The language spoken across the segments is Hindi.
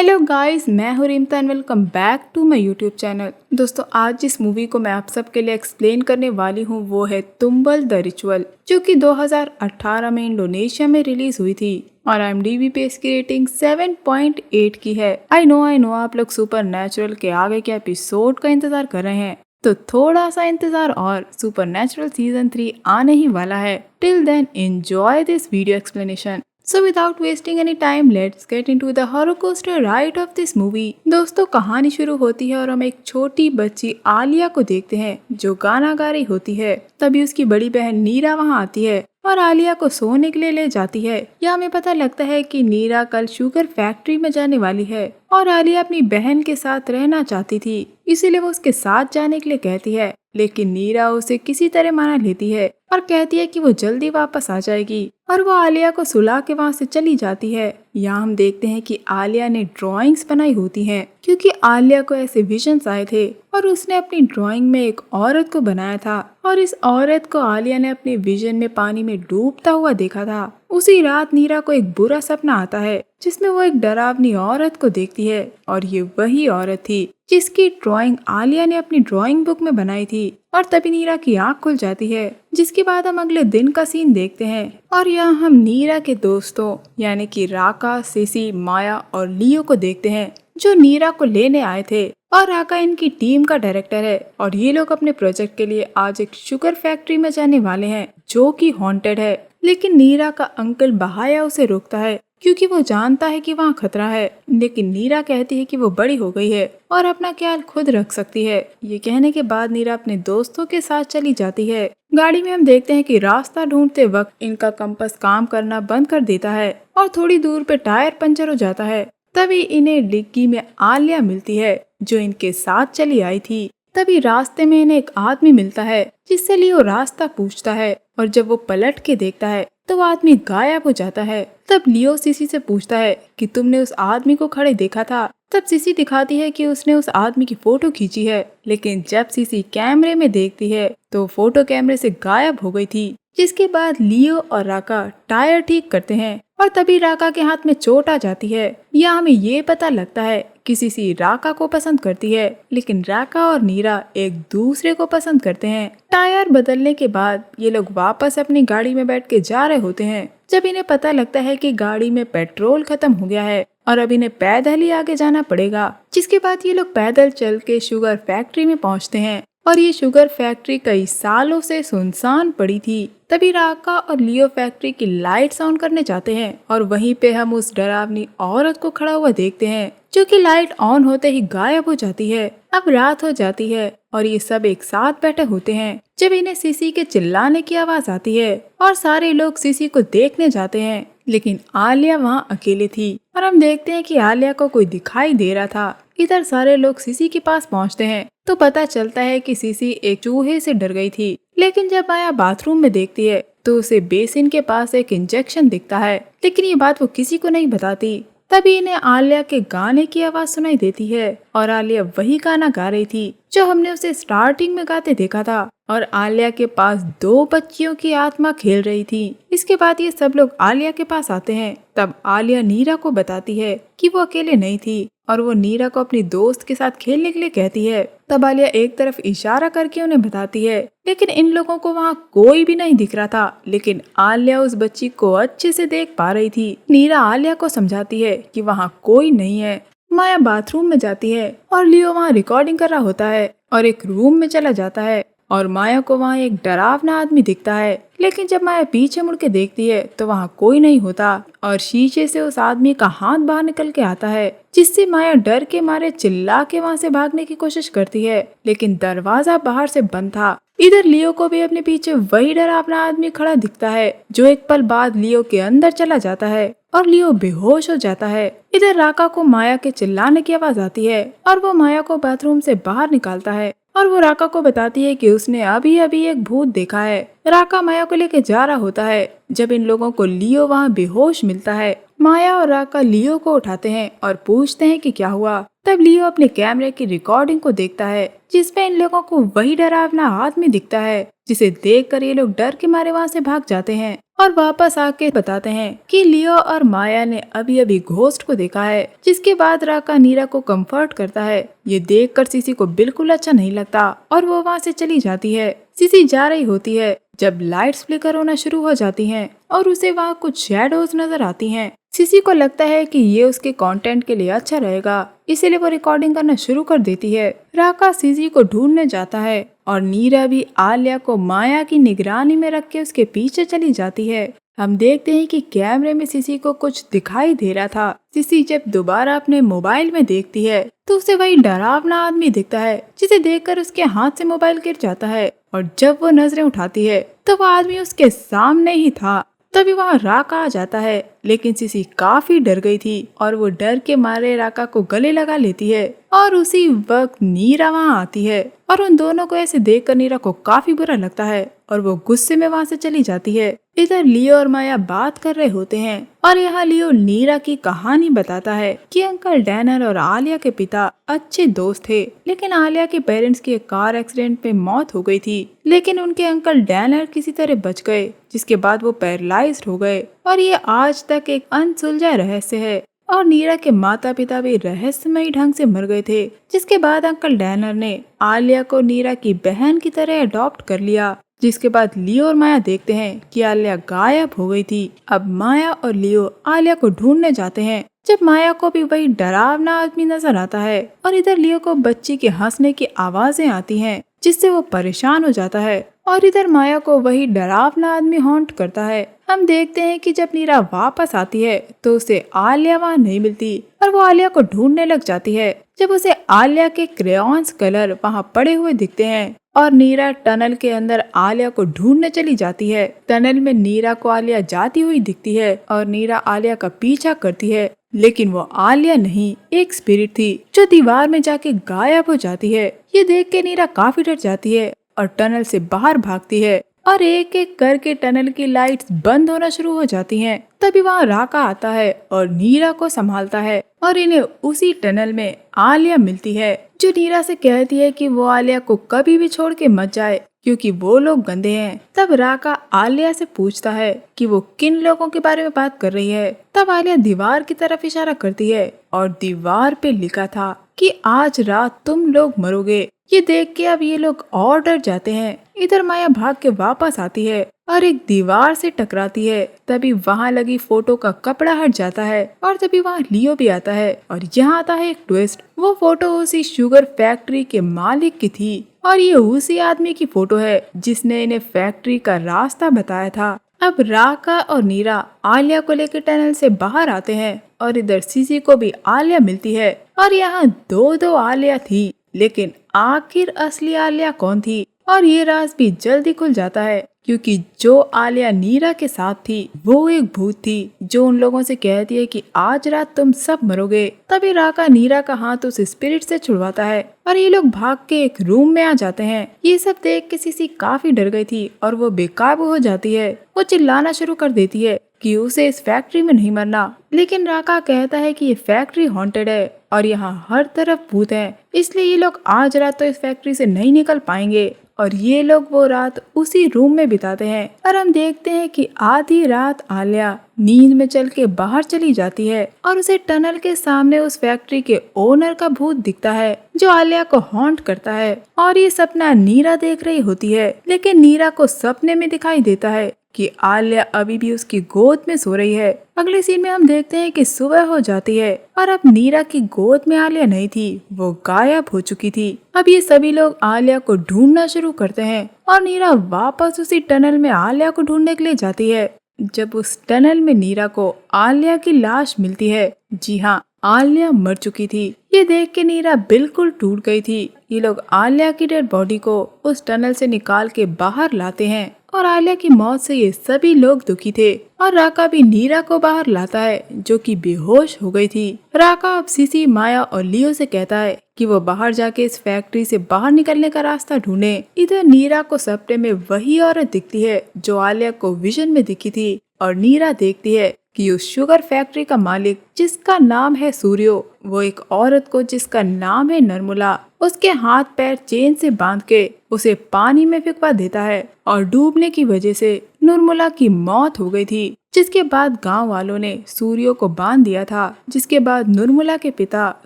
हेलो गाइस, मैं हूँ Rimta and welcome back to my YouTube channel. दोस्तों, आज जिस मूवी को मैं आप सबके लिए एक्सप्लेन करने वाली हूँ वो है तुम्बल द रिचुअल, जो कि 2018 में इंडोनेशिया में रिलीज हुई थी और IMDb पे इसकी रेटिंग 7.8 की है। आई नो आप लोग सुपर नेचुरल के आगे के एपिसोड का इंतजार कर रहे हैं, तो थोड़ा सा इंतजार और सुपर नेचुरल सीजन 3 आने ही वाला है। Till then enjoy this video explanation. So without wasting any time, let's get into the roller coaster ride of this movie। दोस्तों, कहानी शुरू होती है और हम एक छोटी बच्ची आलिया को देखते हैं जो गाना गा रही होती है। तभी उसकी बड़ी बहन नीरा वहाँ आती है और आलिया को सोने के लिए ले जाती है। यहाँ हमें पता लगता है कि नीरा कल शुगर फैक्ट्री में जाने वाली है और आलिया अपनी बहन के साथ रहना चाहती थी, इसीलिए वो उसके साथ जाने के लिए कहती है। लेकिन नीरा उसे किसी तरह मना लेती है और कहती है कि वो जल्दी वापस आ जाएगी और वो आलिया को सुला के वहाँ से चली जाती है। यहाँ हम देखते हैं कि आलिया ने ड्राइंग्स बनाई होती हैं क्योंकि आलिया को ऐसे विजन्स आए थे और उसने अपनी ड्राइंग में एक औरत को बनाया था और इस औरत को आलिया ने अपने विजन में पानी में डूबता हुआ देखा था। उसी रात नीरा को एक बुरा सपना आता है जिसमें वो एक डरावनी औरत को देखती है और ये वही औरत थी जिसकी ड्राइंग आलिया ने अपनी ड्राइंग बुक में बनाई थी। और तभी नीरा की आंख खुल जाती है, जिसके बाद हम अगले दिन का सीन देखते हैं और यहाँ हम नीरा के दोस्तों यानी कि राका, सिसी, माया और लियो को देखते हैं जो नीरा को लेने आए थे। और राका इनकी टीम का डायरेक्टर है और ये लोग अपने प्रोजेक्ट के लिए आज एक शुगर फैक्ट्री में जाने वाले हैं जो कि हॉन्टेड है। लेकिन नीरा का अंकल बहाया उसे रोकता है क्योंकि वो जानता है कि वहाँ खतरा है। लेकिन नीरा कहती है कि वो बड़ी हो गई है और अपना ख्याल खुद रख सकती है। ये कहने के बाद नीरा अपने दोस्तों के साथ चली जाती है। गाड़ी में हम देखते हैं कि रास्ता ढूंढते वक्त इनका कंपास काम करना बंद कर देता है और थोड़ी दूर पे टायर पंचर हो जाता है। तभी इन्हें डिग्गी में आलिया मिलती है जो इनके साथ चली आई थी। तभी रास्ते में इन्हें एक आदमी मिलता है जिससे लियो रास्ता पूछता है और जब वो पलट के देखता है तो वो आदमी गायब हो जाता है। तब लियो सिसी से पूछता है कि तुमने उस आदमी को खड़े देखा था। तब सिसी दिखाती है कि उसने उस आदमी की फोटो खींची है, लेकिन जब सिसी कैमरे में देखती है तो फोटो कैमरे से गायब हो गई थी। जिसके बाद लियो और राका टायर ठीक करते हैं और तभी राका के हाथ में चोट आ जाती है। या हमें ये पता लगता है कि सिसी राका को पसंद करती है, लेकिन राका और नीरा एक दूसरे को पसंद करते हैं। टायर बदलने के बाद ये लोग वापस अपनी गाड़ी में बैठ के जा रहे होते हैं जब इन्हें पता लगता है कि गाड़ी में पेट्रोल खत्म हो गया है और अब इन्हें पैदल ही आगे जाना पड़ेगा। जिसके बाद ये लोग पैदल चल के शुगर फैक्ट्री में पहुंचते हैं और ये शुगर फैक्ट्री कई सालों से सुनसान पड़ी थी। तभी राका और लियो फैक्ट्री की लाइट्स ऑन करने जाते हैं और वहीं पे हम उस डरावनी औरत को खड़ा हुआ देखते हैं जो कि लाइट ऑन होते ही गायब हो जाती है। अब रात हो जाती है और ये सब एक साथ बैठे होते हैं जब इन्हें सिसी के चिल्लाने की आवाज आती है और सारे लोग सिसी को देखने जाते हैं। लेकिन आलिया वहाँ अकेले थी और हम देखते हैं कि आलिया को कोई दिखाई दे रहा था। इधर सारे लोग सिसी के पास पहुँचते हैं तो पता चलता है कि सिसी एक चूहे से डर गई थी। लेकिन जब माया बाथरूम में देखती है तो उसे बेसिन के पास एक इंजेक्शन दिखता है, लेकिन ये बात वो किसी को नहीं बताती। तभी इन्हें आलिया के गाने की आवाज सुनाई देती है और आलिया वही गाना गा रही थी जो हमने उसे स्टार्टिंग में गाते देखा था और आलिया के पास 2 बच्चियों की आत्मा खेल रही थी। इसके बाद ये सब लोग आलिया के पास आते हैं। तब आलिया नीरा को बताती है कि वो अकेले नहीं थी और वो नीरा को अपनी दोस्त के साथ खेलने के लिए कहती है। तब आलिया एक तरफ इशारा करके उन्हें बताती है, लेकिन इन लोगों को वहाँ कोई भी नहीं दिख रहा था। लेकिन आलिया उस बच्ची को अच्छे से देख पा रही थी। नीरा आलिया को समझाती है कि वहाँ कोई नहीं है। माया बाथरूम में जाती है और लियो वहाँ रिकॉर्डिंग कर रहा होता है और एक रूम में चला जाता है और माया को वहाँ एक डरावना आदमी दिखता है। लेकिन जब माया पीछे मुड़ के देखती है तो वहाँ कोई नहीं होता और शीशे से उस आदमी का हाथ बाहर निकल के आता है, जिससे माया डर के मारे चिल्ला के वहाँ से भागने की कोशिश करती है, लेकिन दरवाजा बाहर से बंद था। इधर लियो को भी अपने पीछे वही डरावना आदमी खड़ा दिखता है जो एक पल बाद लियो के अंदर चला जाता है और लियो बेहोश हो जाता है। इधर राका को माया के चिल्लाने की आवाज आती है और वो माया को बाथरूम से बाहर निकालता है और वो राका को बताती है कि उसने अभी अभी एक भूत देखा है। राका माया को लेके जा रहा होता है जब इन लोगों को लियो वहाँ बेहोश मिलता है। माया और राका लियो को उठाते हैं और पूछते हैं कि क्या हुआ। तब लियो अपने कैमरे की रिकॉर्डिंग को देखता है जिसमें इन लोगों को वही डरावना आदमी दिखता है, जिसे देखकर ये लोग डर के मारे वहाँ से भाग जाते हैं और वापस आके बताते हैं कि लियो और माया ने अभी अभी घोस्ट को देखा है। जिसके बाद राका नीरा को कंफर्ट करता है। ये देखकर सीसी को बिल्कुल अच्छा नहीं लगता और वो वहाँ से चली जाती है। सीसी जा रही होती है जब लाइट्स फ्लिकर होना शुरू हो जाती हैं और उसे वहाँ कुछ शैडोज नजर आती हैं। सीसी को लगता है कि ये उसके कंटेंट के लिए अच्छा रहेगा, इसीलिए वो रिकॉर्डिंग करना शुरू कर देती है। राका सीसी को ढूंढने जाता है और नीरा भी आलिया को माया की निगरानी में रख के उसके पीछे चली जाती है। हम देखते हैं कि कैमरे में सीसी को कुछ दिखाई दे रहा था। सीसी जब दोबारा अपने मोबाइल में देखती है तो उसे वही डरावना आदमी दिखता है, जिसे देखकर उसके हाथ से मोबाइल गिर जाता है और जब वो नजरें उठाती है तो वो आदमी उसके सामने ही था। तभी वहाँ राका आ जाता है, लेकिन सीसी काफी डर गई थी और वो डर के मारे राका को गले लगा लेती है और उसी वक्त नीरा वहाँ आती है और उन दोनों को ऐसे देखकर नीरा को काफी बुरा लगता है और वो गुस्से में वहाँ से चली जाती है। इधर लियो और माया बात कर रहे होते हैं और यहाँ लियो नीरा की कहानी बताता है कि अंकल डैनर और आलिया के पिता अच्छे दोस्त थे, लेकिन आलिया के पेरेंट्स की एक कार एक्सीडेंट में मौत हो गई थी, लेकिन उनके अंकल डैनर किसी तरह बच गए, जिसके बाद वो पैरालाइज्ड हो गए और ये आज तक एक अनसुलझा रहस्य है। और नीरा के माता पिता भी रहस्यमयी ढंग से मर गए थे, जिसके बाद अंकल डैनर ने आलिया को नीरा की बहन की तरह अडॉप्ट कर लिया। जिसके बाद लियो और माया देखते हैं कि आलिया गायब हो गई थी। अब माया और लियो आलिया को ढूंढने जाते हैं। जब माया को भी वही डरावना आदमी नजर आता है और इधर लियो को बच्ची के हंसने की आवाजें आती हैं, जिससे वो परेशान हो जाता है और इधर माया को वही डरावना आदमी हॉन्ट करता है। हम देखते हैं कि जब नीरा वापस आती है तो उसे आलिया वहाँ नहीं मिलती और वो आलिया को ढूंढने लग जाती है। जब उसे आलिया के क्रेयॉन्स कलर वहाँ पड़े हुए दिखते हैं और नीरा टनल के अंदर आलिया को ढूंढने चली जाती है। टनल में नीरा को आलिया जाती हुई दिखती है और नीरा आलिया का पीछा करती है, लेकिन वो आलिया नहीं, एक स्पिरिट थी जो दीवार में जाके गायब हो जाती है। ये देख के नीरा काफी डर जाती है और टनल से बाहर भागती है और एक एक करके टनल की लाइट्स बंद होना शुरू हो जाती हैं। तभी वहाँ राका आता है और नीरा को संभालता है और इन्हें उसी टनल में आलिया मिलती है, जो नीरा से कहती है कि वो आलिया को कभी भी छोड़ के मत जाए क्योंकि वो लोग गंदे हैं। तब राका आलिया से पूछता है कि वो किन लोगों के बारे में बात कर रही है। तब आलिया दीवार की तरफ इशारा करती है और दीवार पे लिखा था कि आज रात तुम लोग मरोगे। ये देख के अब ये लोग और डर जाते हैं। इधर माया भाग के वापस आती है और एक दीवार से टकराती है। तभी वहाँ लगी फोटो का कपड़ा हट जाता है और तभी वहाँ लियो भी आता है और यहाँ आता है एक ट्विस्ट। वो फोटो उसी शुगर फैक्ट्री के मालिक की थी और ये उसी आदमी की फोटो है जिसने इन्हें फैक्ट्री का रास्ता बताया था। अब राका और नीरा आलिया को लेकर टनल से बाहर आते हैं और इधर सीसी को भी आलिया मिलती है और यहाँ दो आलिया थी, लेकिन आखिर असली आलिया कौन थी? और ये राज भी जल्दी खुल जाता है क्योंकि जो आलिया नीरा के साथ थी वो एक भूत थी जो उन लोगों से कहती है कि आज रात तुम सब मरोगे। तभी राका नीरा का हाथ उस स्पिरिट से छुड़वाता है और ये लोग भाग के एक रूम में आ जाते हैं। ये सब देख के सीसी काफी डर गई थी और वो बेकाबू हो जाती है। वो चिल्लाना शुरू कर देती है कि उसे इस फैक्ट्री में नहीं मरना, लेकिन राका कहता है कि ये फैक्ट्री हॉन्टेड है और यहाँ हर तरफ भूत है, इसलिए ये लोग आज रात तो इस फैक्ट्री से नहीं निकल पाएंगे। और ये लोग वो रात उसी रूम में बिताते हैं और हम देखते हैं कि आधी रात आलिया नींद में चल के बाहर चली जाती है और उसे टनल के सामने उस फैक्ट्री के ओनर का भूत दिखता है जो आलिया को हॉन्ट करता है। और ये सपना नीरा देख रही होती है, लेकिन नीरा को सपने में दिखाई देता है कि आलिया अभी भी उसकी गोद में सो रही है। अगले सीन में हम देखते हैं कि सुबह हो जाती है और अब नीरा की गोद में आलिया नहीं थी, वो गायब हो चुकी थी। अब ये सभी लोग आलिया को ढूंढना शुरू करते हैं और नीरा वापस उसी टनल में आलिया को ढूंढने के लिए जाती है। जब उस टनल में नीरा को आलिया की लाश मिलती है, जी हाँ, आलिया मर चुकी थी। ये देख के नीरा बिल्कुल टूट गई थी। ये लोग आलिया की डेड बॉडी को उस टनल से निकाल के बाहर लाते हैं और आलिया की मौत से ये सभी लोग दुखी थे। और राका भी नीरा को बाहर लाता है जो कि बेहोश हो गई थी। राका अब सीसी, माया और लियो से कहता है कि वो बाहर जाके इस फैक्ट्री से बाहर निकलने का रास्ता ढूंढे। इधर नीरा को सपने में वही औरत दिखती है जो आलिया को विजन में दिखी थी और नीरा देखती है कि उस शुगर फैक्ट्री का मालिक जिसका नाम है सूर्यो, वो एक औरत को जिसका नाम है नर्मला, उसके हाथ पैर चेन से बांध के उसे पानी में फेंकवा देता है और डूबने की वजह से नर्मला की मौत हो गई थी। जिसके बाद गांव वालों ने सूर्यो को बांध दिया था। जिसके बाद नर्मला के पिता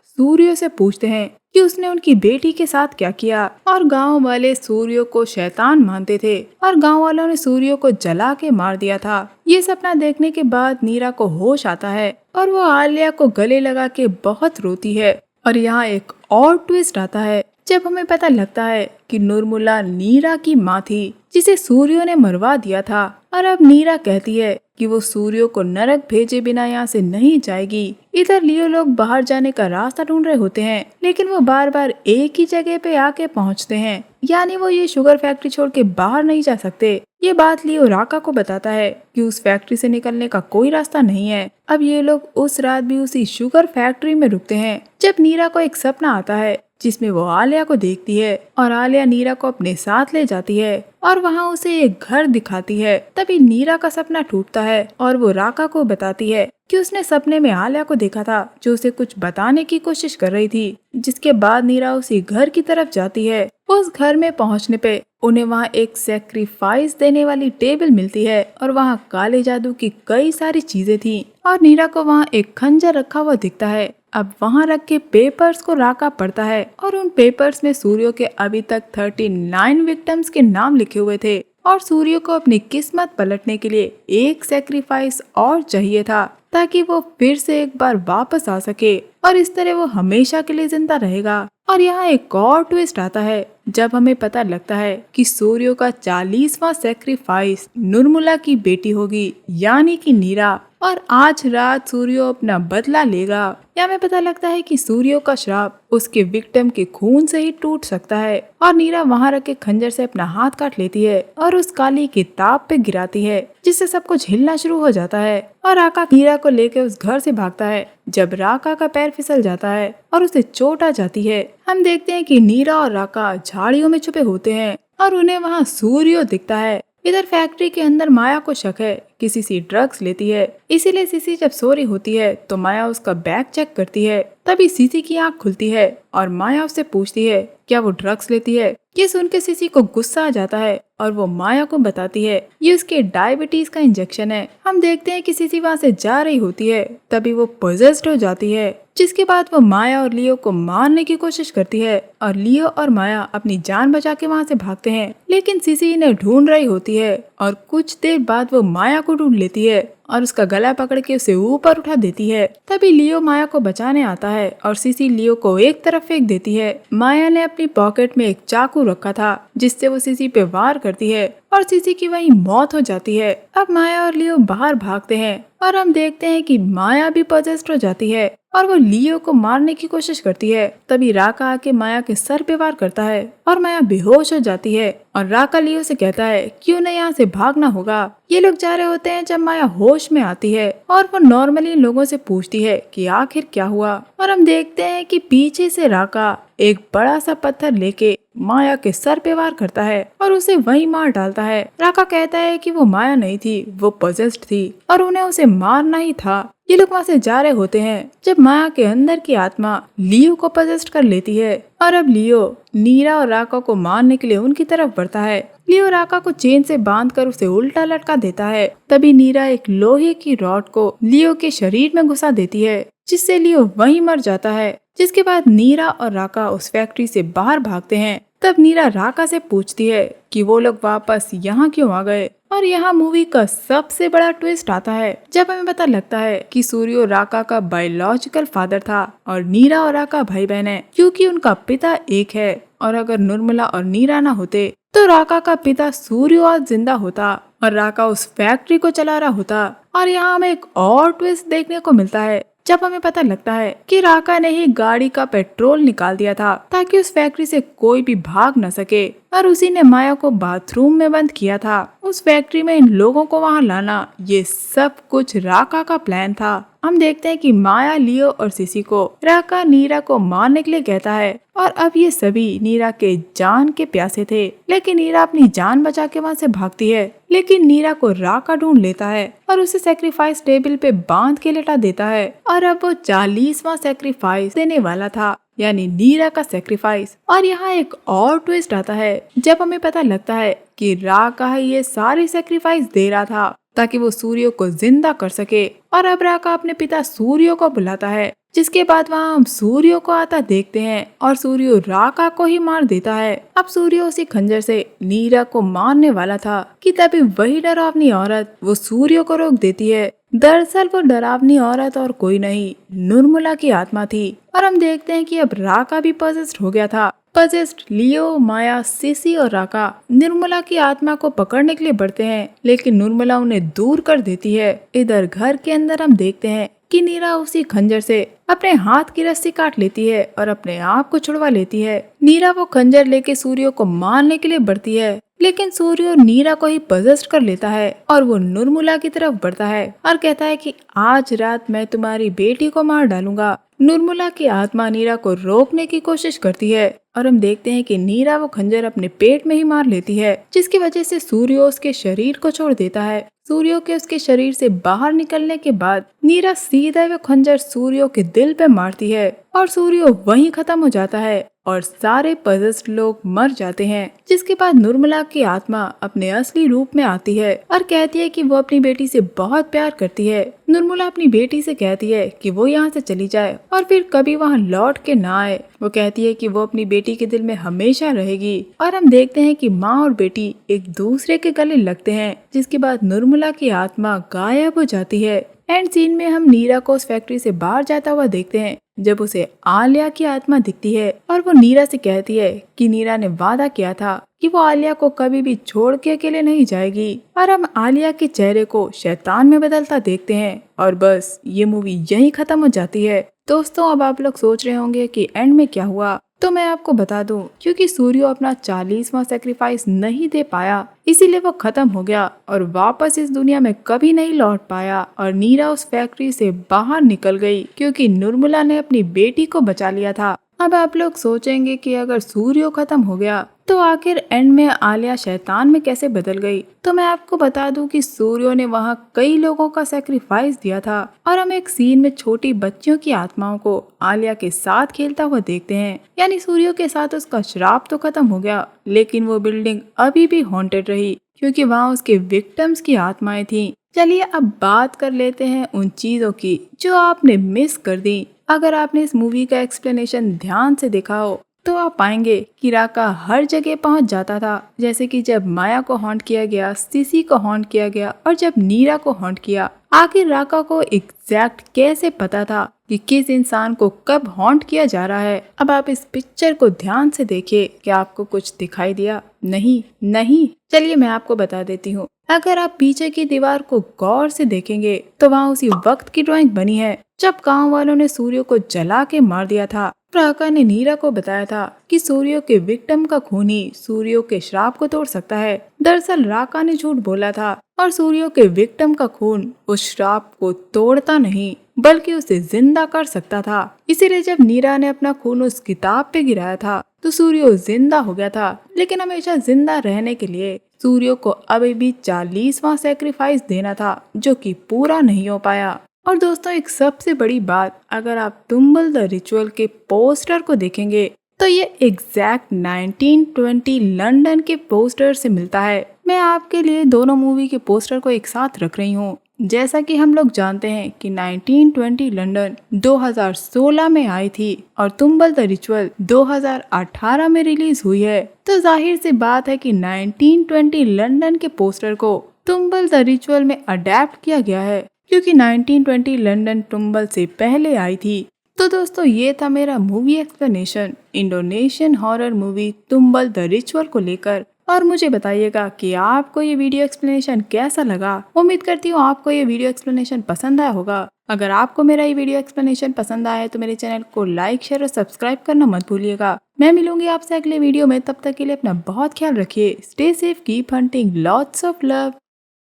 सूर्यो से पूछते हैं कि उसने उनकी बेटी के साथ क्या किया, और गांव वाले सूर्यो को शैतान मानते थे और गांव वालों ने सूर्यो को जला के मार दिया था। ये सपना देखने के बाद नीरा को होश आता है और वो आलिया को गले लगा के बहुत रोती है। और यहाँ एक और ट्विस्ट आता है जब हमें पता लगता है कि नर्मला नीरा की माँ थी जिसे सूर्यो ने मरवा दिया था। और अब नीरा कहती है कि वो सूर्यो को नरक भेजे बिना यहाँ से नहीं जाएगी। इधर लियो लोग बाहर जाने का रास्ता ढूंढ रहे होते हैं, लेकिन वो बार बार एक ही जगह पे आके पहुँचते हैं, यानी वो ये शुगर फैक्ट्री छोड़ के बाहर नहीं जा सकते। ये बात लियो राका को बताता है कि उस फैक्ट्री से निकलने का कोई रास्ता नहीं है। अब ये लोग उस रात भी उसी शुगर फैक्ट्री में रुकते हैं जब नीरा को एक सपना आता है जिसमें वो आलिया को देखती है और आलिया नीरा को अपने साथ ले जाती है और वहाँ उसे एक घर दिखाती है। तभी नीरा का सपना टूटता है और वो राका को बताती है कि उसने सपने में आलिया को देखा था जो उसे कुछ बताने की कोशिश कर रही थी। जिसके बाद नीरा उसी घर की तरफ जाती है। उस घर में पहुँचने पे उन्हें वहाँ एक सेक्रीफाइस देने वाली टेबल मिलती है और वहाँ काले जादू की कई सारी चीजें थी और नीरा को वहाँ एक खंजर रखा हुआ दिखता है। अब वहाँ रख के पेपर्स को राका पढ़ता है और उन पेपर्स में सूर्यो के अभी तक 39 विक्टिम्स के नाम लिखे हुए थे और सूर्यो को अपनी किस्मत पलटने के लिए एक सेक्रीफाइस और चाहिए था ताकि वो फिर से एक बार वापस आ सके और इस तरह वो हमेशा के लिए जिंदा रहेगा। और यहाँ एक और ट्विस्ट आता है जब हमें पता लगता है कि सूर्यो का 40वां सेक्रीफाइस नर्मला की बेटी होगी, यानी कि नीरा, और आज रात सूर्यो अपना बदला लेगा। यहाँ हमें पता लगता है कि सूर्यो का श्राप उसके विक्टिम के खून से ही टूट सकता है और नीरा वहाँ रखे खंजर से अपना हाथ काट लेती है और उस काली किताब पे गिराती है जिससे सब कुछ हिलना शुरू हो जाता है और राका नीरा को लेकर उस घर से भागता है। जब राका का पैर फिसल जाता है और उसे चोट आ जाती है, हम देखते हैं कि नीरा और राका झाड़ियों में छुपे होते हैं और उन्हें वहाँ सूर्यो दिखता है। इधर फैक्ट्री के अंदर माया को शक है कि सीसी ड्रग्स लेती है, इसीलिए सीसी जब सो रही होती है तो माया उसका बैग चेक करती है। तभी सीसी की आंख खुलती है और माया उससे पूछती है क्या वो ड्रग्स लेती है। ये सुन के सीसी को गुस्सा आ जाता है और वो माया को बताती है ये उसके डायबिटीज का इंजेक्शन है। हम देखते हैं कि सीसी वहाँ से जा रही होती है, तभी वो पोजेस्ड हो जाती है। जिसके बाद वो माया और लियो को मारने की कोशिश करती है और लियो और माया अपनी जान बचा के वहाँ से भागते हैं, लेकिन सीसी इन्हें ढूंढ रही होती है और कुछ देर बाद वो माया को ढूंढ लेती है और उसका गला पकड़ के उसे ऊपर उठा देती है। तभी लियो माया को बचाने आता है और सीसी लियो को एक तरफ फेंक देती है। माया ने अपनी पॉकेट में एक चाकू रखा था जिससे वो सीसी पे वार करती है और सीसी की वहीं मौत हो जाती है। अब माया और लियो बाहर भागते हैं और हम देखते हैं कि माया भी पोजेस्ड हो जाती है और वो लियो को मारने की कोशिश करती है। तभी राका आके माया के सर पे वार करता है और माया बेहोश हो जाती है और राका लियो से कहता है कि उन्हें यहाँ से भागना होगा। ये लोग जा रहे होते हैं जब माया होश में आती है और वो नॉर्मली लोगों से पूछती है कि आखिर क्या हुआ, और हम देखते हैं कि पीछे से राका एक बड़ा सा पत्थर लेके माया के सर पे वार करता है और उसे वहीं मार डालता है। राका कहता है कि वो माया नहीं थी, वो पोजेस्ड थी और उन्हें उसे मारना ही था। ये लोग वहाँ से जा रहे होते हैं जब माया के अंदर की आत्मा लियो को पोजेस्ड कर लेती है और अब लियो नीरा और राका को मारने के लिए उनकी तरफ बढ़ता है। लियो राका को चेन से बांधकर उसे उल्टा लटका देता है। तभी नीरा एक लोहे की रॉड को लियो के शरीर में घुसा देती है जिससे लियो वहीं मर जाता है। जिसके बाद नीरा और राका उस फैक्ट्री से बाहर भागते हैं। तब नीरा राका से पूछती है कि वो लोग वापस यहाँ क्यों आ गए, और यहाँ मूवी का सबसे बड़ा ट्विस्ट आता है जब हमें पता लगता है कि सूर्यो राका का बायोलॉजिकल फादर था और नीरा और राका भाई बहन है क्योंकि उनका पिता एक है। और अगर नर्मला और नीरा ना होते तो राका का पिता सूर्यो आज जिंदा होता और राका उस फैक्ट्री को चला रहा होता। और यहाँ हमें एक और ट्विस्ट देखने को मिलता है जब हमें पता लगता है कि राका ने ही गाड़ी का पेट्रोल निकाल दिया था ताकि उस फैक्ट्री से कोई भी भाग न सके। और उसी ने माया को बाथरूम में बंद किया था। उस फैक्ट्री में इन लोगों को वहाँ लाना, ये सब कुछ राका का प्लान था। हम देखते हैं कि माया, लियो और सिसी को राका नीरा को मारने के लिए कहता है और अब ये सभी नीरा के जान के प्यासे थे। लेकिन नीरा अपनी जान बचा के वहाँ से भागती है, लेकिन नीरा को राका ढूंढ लेता है और उसे सेक्रीफाइस टेबल पे बांध के लेटा देता है। और अब वो 40वां सेक्रीफाइस देने वाला था, यानी नीरा का सेक्रीफाइस। और यहाँ एक और ट्विस्ट आता है जब हमें पता लगता है कि राका ही ये सारे सेक्रीफाइस दे रहा था ताकि वो सूर्य को जिंदा कर सके। और अब राका अपने पिता सूर्य को बुलाता है, जिसके बाद वहाँ हम सूर्य को आता देखते हैं और सूर्य राका को ही मार देता है। अब सूर्य उसी खंजर से नीरा को मारने वाला था कि तभी वही डरावनी औरत वो सूर्य को रोक देती है। दरअसल वो डरावनी औरत और कोई नहीं, निर्मला की आत्मा थी। और हम देखते हैं कि अब राका भी पॉसेस्ड हो गया था। पॉसेस्ड लियो, माया, सिसी और राका निर्मला की आत्मा को पकड़ने के लिए बढ़ते हैं, लेकिन निर्मला उन्हें दूर कर देती है। इधर घर के अंदर हम देखते हैं कि नीरा उसी खंजर से अपने हाथ की रस्सी काट लेती है और अपने आप को छुड़वा लेती है। नीरा वो खंजर लेके सूर्य को मारने के लिए बढ़ती है, लेकिन सूर्य नीरा को ही पजेस्ट कर लेता है और वो निर्मला की तरफ बढ़ता है और कहता है कि आज रात मैं तुम्हारी बेटी को मार डालूंगा। निर्मला की आत्मा नीरा को रोकने की कोशिश करती है और हम देखते हैं कि नीरा वो खंजर अपने पेट में ही मार लेती है, जिसकी वजह से सूर्य उसके शरीर को छोड़ देता है। सूर्य के उसके शरीर से बाहर निकलने के बाद नीरा सीधा वो खंजर सूर्य के दिल पे मारती है और सूर्य वहीं खत्म हो जाता है और सारे पजेस्ड लोग मर जाते हैं। जिसके बाद निर्मला की आत्मा अपने असली रूप में आती है और कहती है कि वो अपनी बेटी से बहुत प्यार करती है। निर्मला अपनी बेटी से कहती है कि वो यहाँ से चली जाए और फिर कभी वहाँ लौट के ना आए। वो कहती है कि वो अपनी बेटी के दिल में हमेशा रहेगी। और हम देखते हैं कि माँ और बेटी एक दूसरे के गले लगते हैं, जिसके बाद निर्मला की आत्मा गायब हो जाती है। एंड सीन में हम नीरा को उस फैक्ट्री से बाहर जाता हुआ देखते हैं, जब उसे आलिया की आत्मा दिखती है और वो नीरा से कहती है कि नीरा ने वादा किया था कि वो आलिया को कभी भी छोड़ के अकेले नहीं जाएगी। और हम आलिया के चेहरे को शैतान में बदलता देखते हैं और बस ये मूवी यहीं खत्म हो जाती है। दोस्तों, अब आप लोग सोच रहे होंगे कि एंड में क्या हुआ, तो मैं आपको बता दूं, क्योंकि सूर्य अपना 40वां सेक्रीफाइस नहीं दे पाया, इसीलिए वो खत्म हो गया और वापस इस दुनिया में कभी नहीं लौट पाया। और नीरा उस फैक्ट्री से बाहर निकल गई क्योंकि निर्मला ने अपनी बेटी को बचा लिया था। अब आप लोग सोचेंगे कि अगर सूर्य खत्म हो गया तो आखिर एंड में आलिया शैतान में कैसे बदल गई। तो मैं आपको बता दूं कि सूर्य ने वहाँ कई लोगों का सेक्रीफाइस दिया था और हम एक सीन में छोटी बच्चियों की आत्माओं को आलिया के साथ खेलता हुआ देखते हैं। यानी सूर्य के साथ उसका श्राप तो खत्म हो गया, लेकिन वो बिल्डिंग अभी भी हॉन्टेड रही क्योंकि वहाँ उसके विक्टिम्स की आत्माएं थी। चलिए अब बात कर लेते हैं उन चीजों की जो आपने मिस कर दी। अगर आपने इस मूवी का एक्सप्लेनेशन ध्यान से देखा हो तो आप पाएंगे कि राका हर जगह पहुंच जाता था, जैसे कि जब माया को हॉन्ट किया गया, सिसी को हॉन्ट किया गया और जब नीरा को हॉन्ट किया। आखिर राका को एग्जैक्ट कैसे पता था कि किस इंसान को कब हॉन्ट किया जा रहा है। अब आप इस पिक्चर को ध्यान से देखिए, क्या आपको कुछ दिखाई दिया? नहीं। चलिए मैं आपको बता देती हूँ। अगर आप पीछे की दीवार को गौर से देखेंगे तो वहाँ उसी वक्त की ड्राइंग बनी है जब गांव वालों ने सूर्य को जला के मार दिया था। राका ने नीरा को बताया था कि सूर्य के विक्टिम का खून ही सूर्य के श्राप को तोड़ सकता है। दरअसल राका ने झूठ बोला था और सूर्य के विक्टिम का खून उस श्राप को तोड़ता नहीं बल्कि उसे जिंदा कर सकता था। इसीलिए जब नीरा ने अपना खून उस किताब पे गिराया था तो सूर्य जिंदा हो गया था। लेकिन हमेशा जिंदा रहने के लिए सूर्य को अभी भी 40वां सेक्रीफाइस देना था, जो कि पूरा नहीं हो पाया। और दोस्तों, एक सबसे बड़ी बात, अगर आप टुम्बल द रिचुअल के पोस्टर को देखेंगे तो ये एग्जैक्ट 1920 लंदन के पोस्टर से मिलता है। मैं आपके लिए दोनों मूवी के पोस्टर को एक साथ रख रही हूँ। जैसा कि हम लोग जानते हैं कि 1920 लंदन 2016 में आई थी और टुम्बल द रिचुअल 2018 में रिलीज हुई है। तो जाहिर सी बात है कि 1920 लंदन के पोस्टर को टुम्बल द रिचुअल में अडेप्ट किया गया है, क्योंकि 1920 लंदन टुम्बल से पहले आई थी। तो दोस्तों, ये था मेरा movie explanation Indonesian horror movie Tumbal the ritual को लेकर। और मुझे बताइएगा कि आपको ये वीडियो एक्सप्लेनेशन कैसा लगा। उम्मीद करती हूँ आपको ये वीडियो एक्सप्लेनेशन पसंद आया होगा। अगर आपको मेरा ये वीडियो एक्सप्लेनेशन पसंद आया है तो मेरे चैनल को लाइक, शेयर और सब्सक्राइब करना मत भूलिएगा। मैं मिलूंगी आपसे अगले वीडियो में, तब तक के लिए अपना बहुत ख्याल रखिए। Stay safe, keep hunting, lots of love.